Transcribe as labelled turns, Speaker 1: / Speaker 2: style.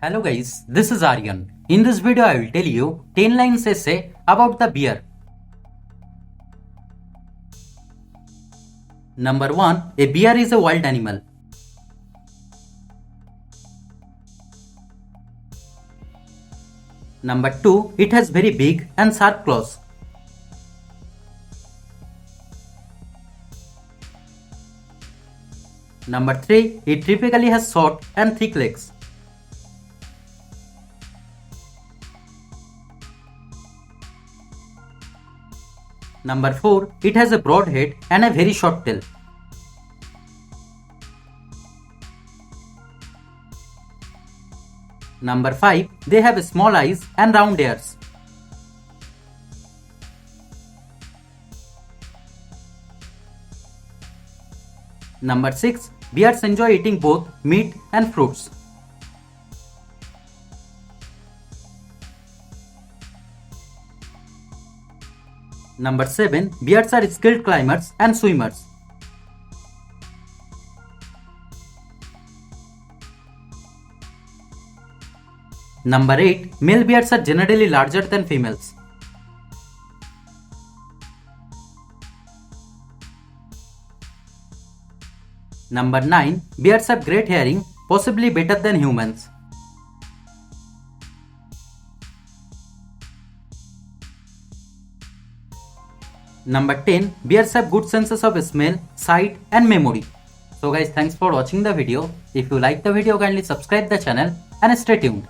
Speaker 1: Hello guys, this is Aryan. In this video I will tell you 10 lines essay about the bear. Number 1. A bear is a wild animal. Number 2. It has very big and sharp claws. Number 3. It typically has short and thick legs. Number 4. It has a broad head and a very short tail. Number 5. They have small eyes and round ears. Number 6. Bears enjoy eating both meat and fruits. Number 7. Bears are skilled climbers and swimmers. Number 8. Male bears are generally larger than females. Number 9. Bears have great hearing, possibly better than humans. Number 10. Bears have good senses of smell, sight and memory. So guys, thanks for watching the video. If you like the video, kindly subscribe the channel and stay tuned.